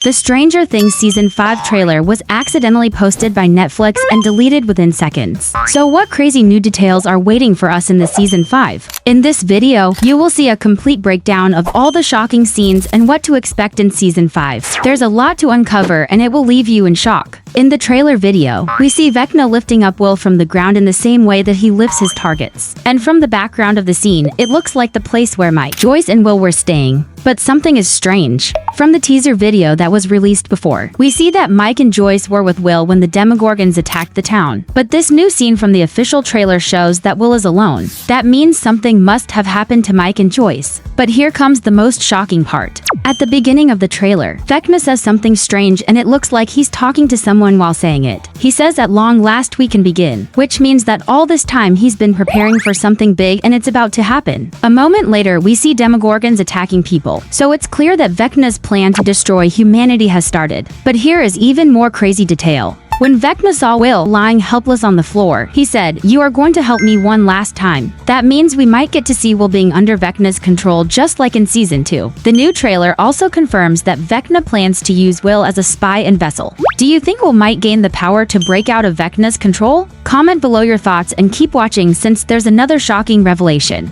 The Stranger Things Season 5 trailer was accidentally posted by Netflix and deleted within seconds. So what crazy new details are waiting for us in the Season 5? In this video, you will see a complete breakdown of all the shocking scenes and what to expect in Season 5. There's a lot to uncover and it will leave you in shock. In the trailer video, we see Vecna lifting up Will from the ground in the same way that he lifts his targets. And from the background of the scene, it looks like the place where Mike, Joyce, and Will were staying. But something is strange. From the teaser video that was released before, we see that Mike and Joyce were with Will when the Demogorgons attacked the town. But this new scene from the official trailer shows that Will is alone. That means something must have happened to Mike and Joyce. But here comes the most shocking part. At the beginning of the trailer, Vecna says something strange and it looks like he's talking to someone while saying it. He says at long last we can begin, which means that all this time he's been preparing for something big and it's about to happen. A moment later, we see Demogorgons attacking people. So it's clear that Vecna's plan to destroy humanity has started. But here is even more crazy detail. When Vecna saw Will lying helpless on the floor, he said, "You are going to help me one last time." That means we might get to see Will being under Vecna's control just like in Season 2. The new trailer also confirms that Vecna plans to use Will as a spy and vessel. Do you think Will might gain the power to break out of Vecna's control? Comment below your thoughts and keep watching since there's another shocking revelation.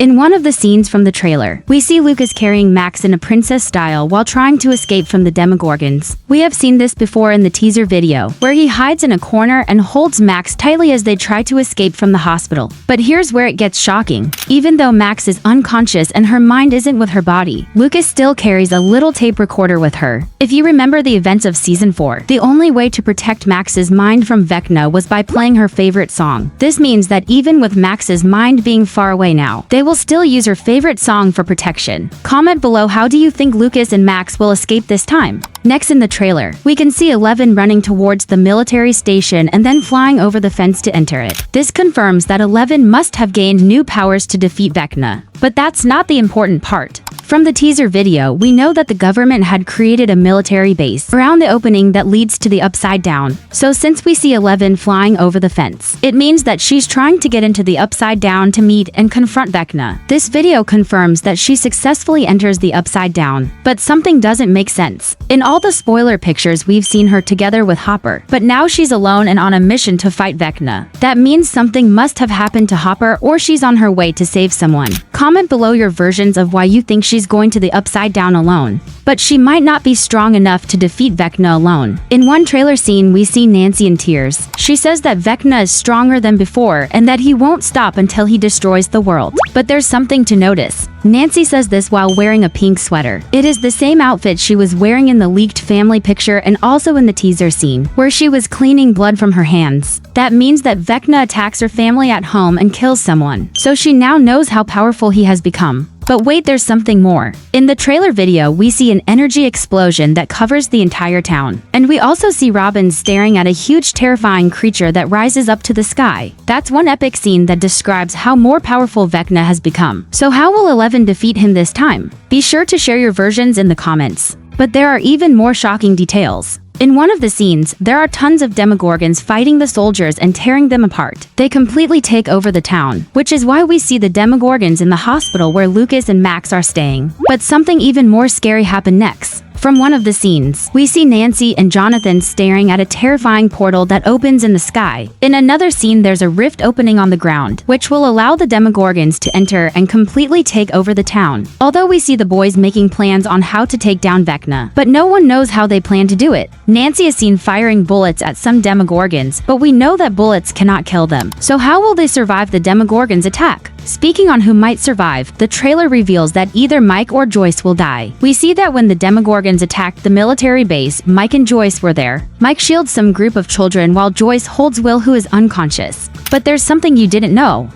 In one of the scenes from the trailer, we see Lucas carrying Max in a princess style while trying to escape from the Demogorgons. We have seen this before in the teaser video, where he hides in a corner and holds Max tightly as they try to escape from the hospital. But here's where it gets shocking. Even though Max is unconscious and her mind isn't with her body, Lucas still carries a little tape recorder with her. If you remember the events of Season 4, the only way to protect Max's mind from Vecna was by playing her favorite song. This means that even with Max's mind being far away now, they will still use her favorite song for protection. Comment below, how do you think Lucas and Max will escape this time? Next in the trailer, we can see 11 running towards the military station and then flying over the fence to enter it. This confirms that 11 must have gained new powers to defeat Vecna. But that's not the important part. From the teaser video, we know that the government had created a military base around the opening that leads to the Upside Down. So since we see 11 flying over the fence, it means that she's trying to get into the Upside Down to meet and confront Vecna. This video confirms that she successfully enters the Upside Down. But something doesn't make sense. In all the spoiler pictures, we've seen her together with Hopper, but now she's alone and on a mission to fight Vecna. That means something must have happened to Hopper or she's on her way to save someone. Comment below your versions of why you think she's going to the Upside Down alone. But she might not be strong enough to defeat Vecna alone. In one trailer scene, we see Nancy in tears. She says that Vecna is stronger than before and that he won't stop until he destroys the world. But there's something to notice. Nancy says this while wearing a pink sweater. It is the same outfit she was wearing in the leaked family picture and also in the teaser scene, where she was cleaning blood from her hands. That means that Vecna attacks her family at home and kills someone. So she now knows how powerful he has become. But wait, there's something more. In the trailer video, we see an energy explosion that covers the entire town. And we also see Robin staring at a huge terrifying creature that rises up to the sky. That's one epic scene that describes how more powerful Vecna has become. So how will 11 defeat him this time? Be sure to share your versions in the comments. But there are even more shocking details. In one of the scenes, there are tons of Demogorgons fighting the soldiers and tearing them apart. They completely take over the town, which is why we see the Demogorgons in the hospital where Lucas and Max are staying. But something even more scary happened next. From one of the scenes, we see Nancy and Jonathan staring at a terrifying portal that opens in the sky. In another scene, there's a rift opening on the ground, which will allow the Demogorgons to enter and completely take over the town. Although we see the boys making plans on how to take down Vecna, but no one knows how they plan to do it. Nancy is seen firing bullets at some Demogorgons, but we know that bullets cannot kill them. So how will they survive the Demogorgons' attack? Speaking on who might survive, the trailer reveals that either Mike or Joyce will die. We see that when the Demogorgons attacked the military base, Mike and Joyce were there. Mike shields some group of children while Joyce holds Will, who is unconscious. But there's something you didn't know.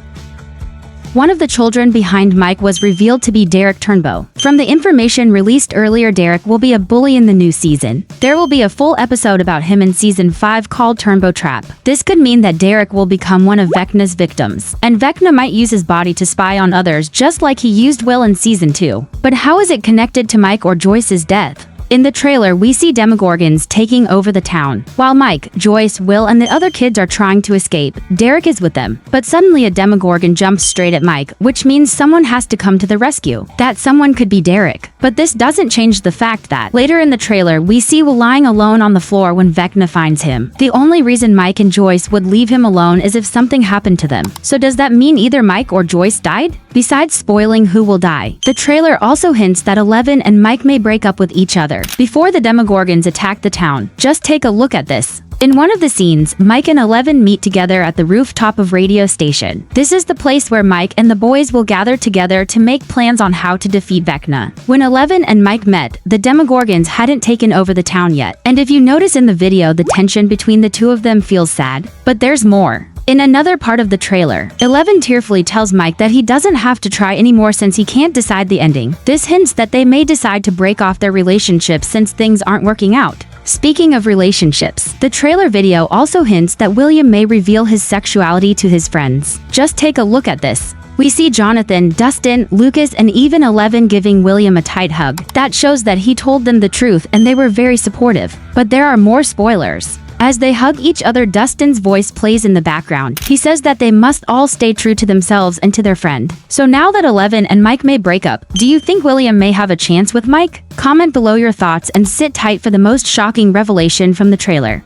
One of the children behind Mike was revealed to be Derek Turnbow. From the information released earlier, Derek will be a bully in the new season. There will be a full episode about him in Season 5 called Turnbow Trap. This could mean that Derek will become one of Vecna's victims, and Vecna might use his body to spy on others just like he used Will in Season 2. But how is it connected to Mike or Joyce's death? In the trailer, we see Demogorgons taking over the town. While Mike, Joyce, Will, and the other kids are trying to escape, Derek is with them. But suddenly a Demogorgon jumps straight at Mike, which means someone has to come to the rescue. That someone could be Derek. But this doesn't change the fact that, later in the trailer, we see Will lying alone on the floor when Vecna finds him. The only reason Mike and Joyce would leave him alone is if something happened to them. So does that mean either Mike or Joyce died? Besides spoiling who will die, the trailer also hints that Eleven and Mike may break up with each other before the Demogorgons attack the town. Just take a look at this. In one of the scenes, Mike and Eleven meet together at the rooftop of radio station. This is the place where Mike and the boys will gather together to make plans on how to defeat Vecna. When Eleven and Mike met, the Demogorgons hadn't taken over the town yet. And if you notice in the video, the tension between the two of them feels sad. But there's more. In another part of the trailer, Eleven tearfully tells Mike that he doesn't have to try anymore since he can't decide the ending. This hints that they may decide to break off their relationship since things aren't working out. Speaking of relationships, the trailer video also hints that William may reveal his sexuality to his friends. Just take a look at this. We see Jonathan, Dustin, Lucas, and even Eleven giving William a tight hug. That shows that he told them the truth and they were very supportive. But there are more spoilers. As they hug each other, Dustin's voice plays in the background. He says that they must all stay true to themselves and to their friend. So now that Eleven and Mike may break up, do you think William may have a chance with Mike? Comment below your thoughts and sit tight for the most shocking revelation from the trailer.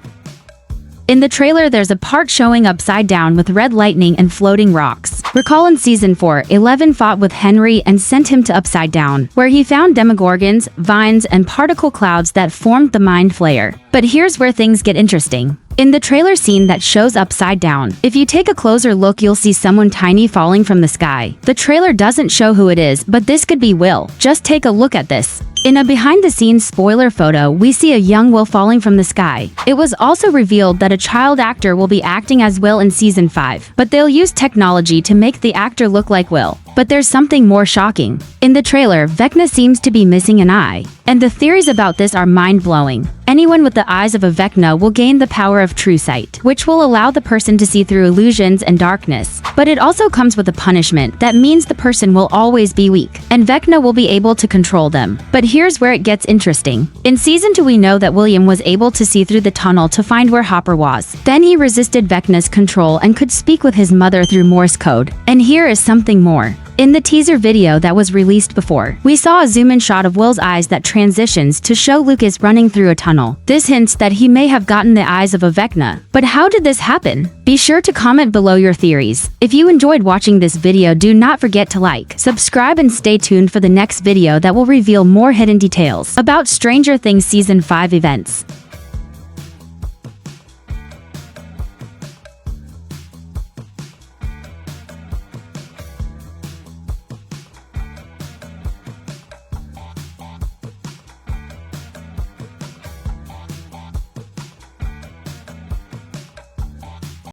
In the trailer, there's a part showing upside down with red lightning and floating rocks. Recall in Season 4, Eleven fought with Henry and sent him to Upside Down, where he found Demogorgons, vines, and particle clouds that formed the Mind Flayer. But here's where things get interesting. In the trailer scene that shows Upside Down, if you take a closer look, you'll see someone tiny falling from the sky. The trailer doesn't show who it is, but this could be Will. Just take a look at this. In a behind-the-scenes spoiler photo, we see a young Will falling from the sky. It was also revealed that a child actor will be acting as Will in Season 5, but they'll use technology to make the actor look like Will. But there's something more shocking. In the trailer, Vecna seems to be missing an eye. And the theories about this are mind-blowing. Anyone with the eyes of a Vecna will gain the power of true sight, which will allow the person to see through illusions and darkness. But it also comes with a punishment that means the person will always be weak, and Vecna will be able to control them. But here's where it gets interesting. In Season 2, we know that William was able to see through the tunnel to find where Hopper was. Then he resisted Vecna's control and could speak with his mother through Morse code. And here is something more. In the teaser video that was released before, we saw a zoom-in shot of Will's eyes that transitions to show Lucas running through a tunnel. This hints that he may have gotten the eyes of a Vecna. But how did this happen? Be sure to comment below your theories. If you enjoyed watching this video, do not forget to like, subscribe, and stay tuned for the next video that will reveal more hidden details about Stranger Things Season 5 events.